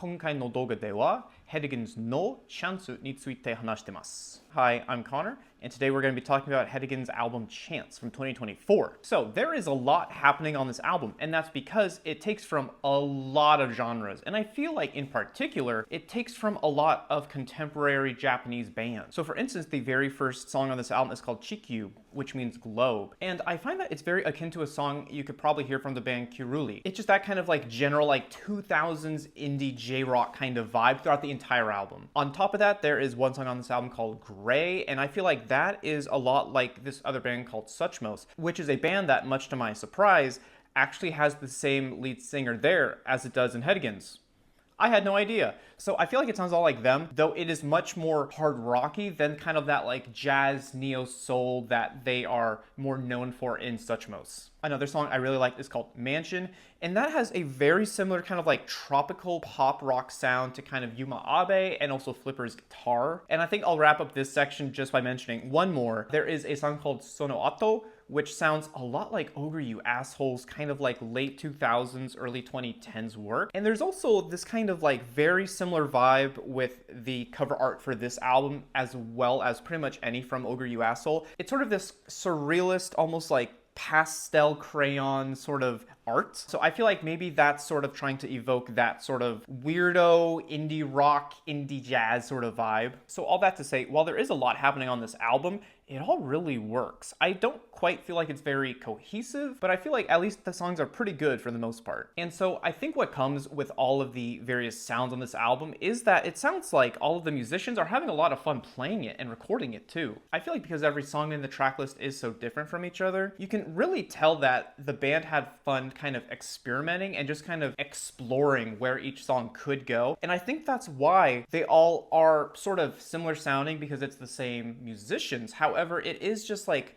今回の動画では Hedigan's のチャンスについて話してます。Hi, I'm Connor, and today we're going to be talking about Hedigan's album Chance from 2024. So there is a lot happening on this album, and that's because it takes from a lot of genres, and I feel like in particular, it takes from a lot of contemporary Japanese bands. So for instance, the very first song on this album is called Chikyu, which means globe, and I find that it's very akin to a song you could probably hear from the band Kiruli. It's just that kind of like general like 2000s indie J-rock kind of vibe throughout the entire album. On top of that, there is one song on this album called Gray, and I feel like that is a lot like this other band called Suchmos, which is a band that, much to my surprise, actually has the same lead singer there as it does in Hedigan's. I had no idea. So I feel like it sounds all like them, though it is much more hard rocky than kind of that like jazz neo soul that they are more known for in Suchmos. Another song I really like is called Mansion, and that has a very similar kind of like tropical pop rock sound to kind of Yuma Abe and also Flipper's guitar. And I think I'll wrap up this section just by mentioning one more. There is a song called Sono Ato, which sounds a lot like Ogre You Assholes, kind of like late 2000s, early 2010s work. And there's also this kind of like very similar vibe with the cover art for this album, as well as pretty much any from Ogre You Asshole. It's sort of this surrealist, almost like pastel crayon sort of art. So I feel like maybe that's sort of trying to evoke that sort of weirdo indie rock, indie jazz sort of vibe. So all that to say, while there is a lot happening on this album, it all really works. I don't quite feel like it's very cohesive, but I feel like at least the songs are pretty good for the most part. And so I think what comes with all of the various sounds on this album is that it sounds like all of the musicians are having a lot of fun playing it and recording it too. I feel like because every song in the tracklist is so different from each other, you can really tell that the band had fun kind of experimenting and just kind of exploring where each song could go. And I think that's why they all are sort of similar sounding, because it's the same musicians. However, it is just like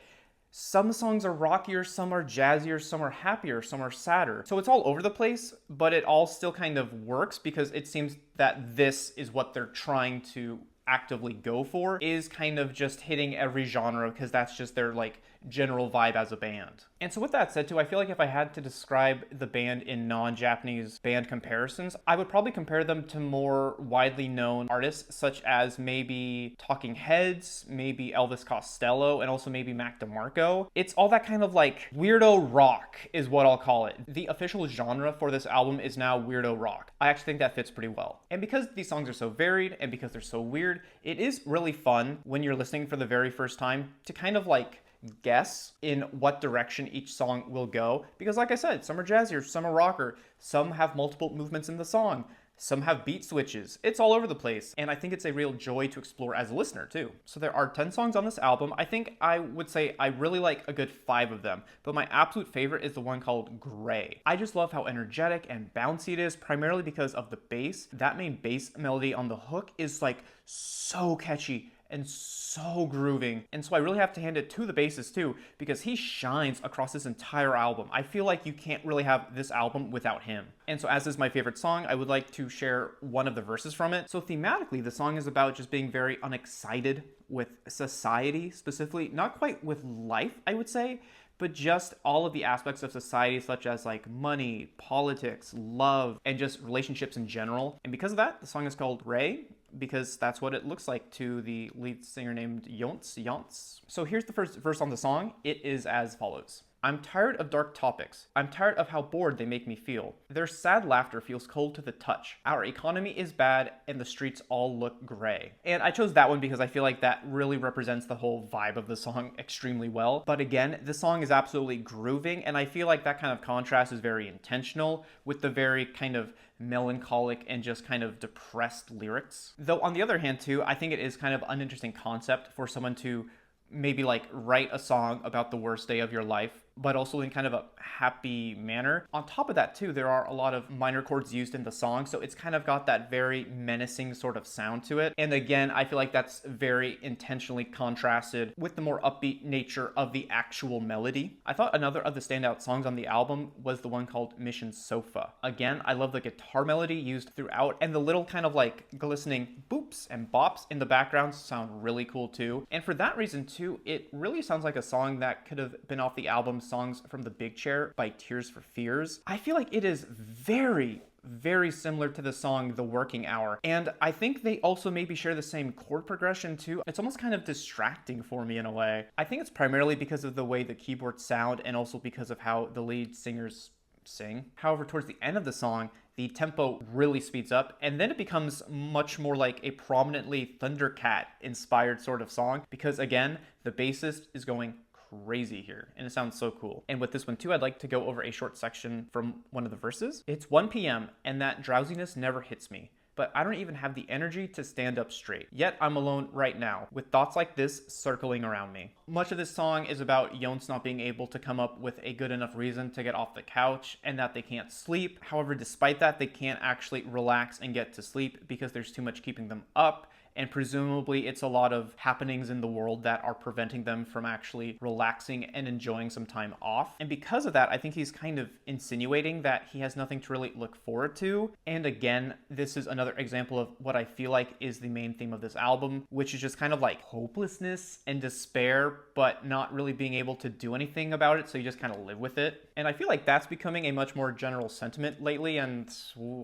some songs are rockier, some are jazzier, some are happier, some are sadder. So it's all over the place, but it all still kind of works because it seems that this is what they're trying to actively go for, is kind of just hitting every genre, because that's just their like general vibe as a band. And so with that said too, I feel like if I had to describe the band in non-Japanese band comparisons, I would probably compare them to more widely known artists such as maybe Talking Heads, maybe Elvis Costello, and also maybe Mac DeMarco. It's all that kind of like weirdo rock is what I'll call it. The official genre for this album is now weirdo rock. I actually think that fits pretty well. And because these songs are so varied and because they're so weird, it is really fun when you're listening for the very first time to kind of like guess in what direction each song will go, because like I said, some are jazzier, some are rocker, some have multiple movements in the song, some have beat switches. It's all over the place, and I think it's a real joy to explore as a listener too. So there are 10 songs on this album. I think I would say I really like a good 5 of them, but my absolute favorite is the one called Gray. I just love how energetic and bouncy it is, primarily because of the bass. That main bass melody on the hook is like so catchy and so grooving. And so I really have to hand it to the bassist too, because he shines across this entire album. I feel like you can't really have this album without him. And so as is my favorite song, I would like to share one of the verses from it. So thematically, the song is about just being very unexcited with society, specifically, not quite with life, I would say, but just all of the aspects of society, such as like money, politics, love, and just relationships in general. And because of that, the song is called Ray, because that's what it looks like to the lead singer named Yonts. So here's the first verse on the song. It is as follows. I'm tired of dark topics. I'm tired of how bored they make me feel. Their sad laughter feels cold to the touch. Our economy is bad and the streets all look gray. And I chose that one because I feel like that really represents the whole vibe of the song extremely well. But again, the song is absolutely grooving, and I feel like that kind of contrast is very intentional with the very kind of melancholic and just kind of depressed lyrics. Though on the other hand too, I think it is kind of an uninteresting concept for someone to maybe like write a song about the worst day of your life, but also in kind of a happy manner. On top of that too, there are a lot of minor chords used in the song, so it's kind of got that very menacing sort of sound to it. And again, I feel like that's very intentionally contrasted with the more upbeat nature of the actual melody. I thought another of the standout songs on the album was the one called Mission Sofa. Again, I love the guitar melody used throughout, and the little kind of like glistening boops and bops in the background sound really cool too. And for that reason too, it really sounds like a song that could have been off the album Songs from the Big Chair by Tears for Fears. I feel like it is very, very similar to the song The Working Hour. And I think they also maybe share the same chord progression too. It's almost kind of distracting for me in a way. I think it's primarily because of the way the keyboards sound and also because of how the lead singers sing. However, towards the end of the song, the tempo really speeds up, and then it becomes much more like a prominently Thundercat inspired sort of song, because again, the bassist is going crazy here, and it sounds so cool. And with this one too, I'd like to go over a short section from one of the verses. It's 1 p.m. and that drowsiness never hits me, but I don't even have the energy to stand up straight. Yet I'm alone right now, with thoughts like this circling around me. Much of this song is about Yonce not being able to come up with a good enough reason to get off the couch and that they can't sleep. However, despite that, they can't actually relax and get to sleep because there's too much keeping them up. And presumably it's a lot of happenings in the world that are preventing them from actually relaxing and enjoying some time off. And because of that, I think he's kind of insinuating that he has nothing to really look forward to. And again, this is another example of what I feel like is the main theme of this album, which is just kind of like hopelessness and despair, but not really being able to do anything about it, so you just kind of live with it. And I feel like that's becoming a much more general sentiment lately, and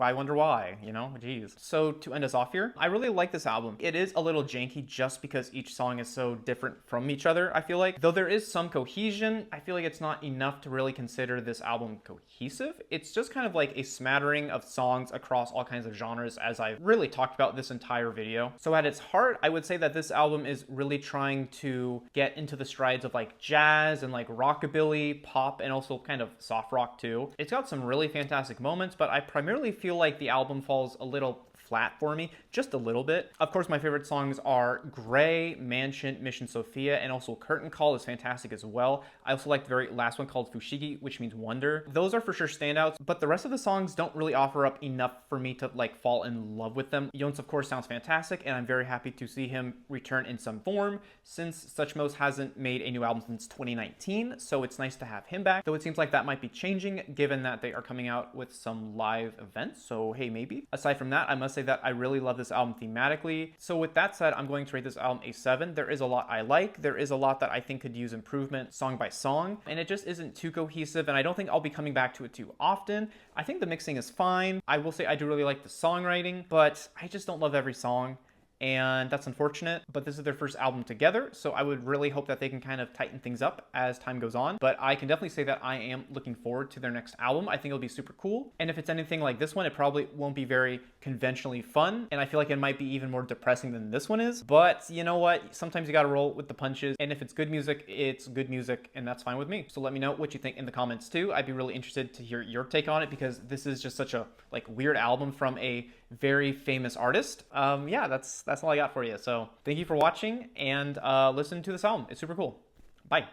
I wonder why, you know, geez. So to end us off here, I really like this album. It is a little janky just because each song is so different from each other, I feel like. Though there is some cohesion, I feel like it's not enough to really consider this album cohesive. It's just kind of like a smattering of songs across all kinds of genres, as I've really talked about this entire video. So at its heart, I would say that this album is really trying to get into the strides of like jazz and like rockabilly, pop, and also kind of soft rock too. It's got some really fantastic moments, but I primarily feel like the album falls a little flat for me, just a little bit. Of course, my favorite songs are Gray, Mansion, Mission Sophia, and also Curtain Call is fantastic as well. I also like the very last one called Fushigi, which means wonder. Those are for sure standouts, but the rest of the songs don't really offer up enough for me to like fall in love with them. Yonce, of course, sounds fantastic, and I'm very happy to see him return in some form, since Suchmos hasn't made a new album since 2019, so it's nice to have him back, though it seems like that might be changing given that they are coming out with some live events, so hey, maybe. Aside from that, I must say that I really love this album thematically. So with that said, I'm going to rate this album a 7. There is a lot I like. There is a lot that I think could use improvement song by song, and it just isn't too cohesive, and I don't think I'll be coming back to it too often. I think the mixing is fine. I will say I do really like the songwriting, but I just don't love every song. And that's unfortunate, but this is their first album together, so I would really hope that they can kind of tighten things up as time goes on. But I can definitely say that I am looking forward to their next album. I think it'll be super cool, and if it's anything like this one, it probably won't be very conventionally fun, and I feel like it might be even more depressing than this one is. But you know what? Sometimes you gotta roll with the punches, and if it's good music, it's good music, and that's fine with me. So let me know what you think in the comments too. I'd be really interested to hear your take on it, because this is just such a like weird album from a very famous artist. Yeah, that's all I got for you. So thank you for watching, and listen to this album. It's super cool. Bye.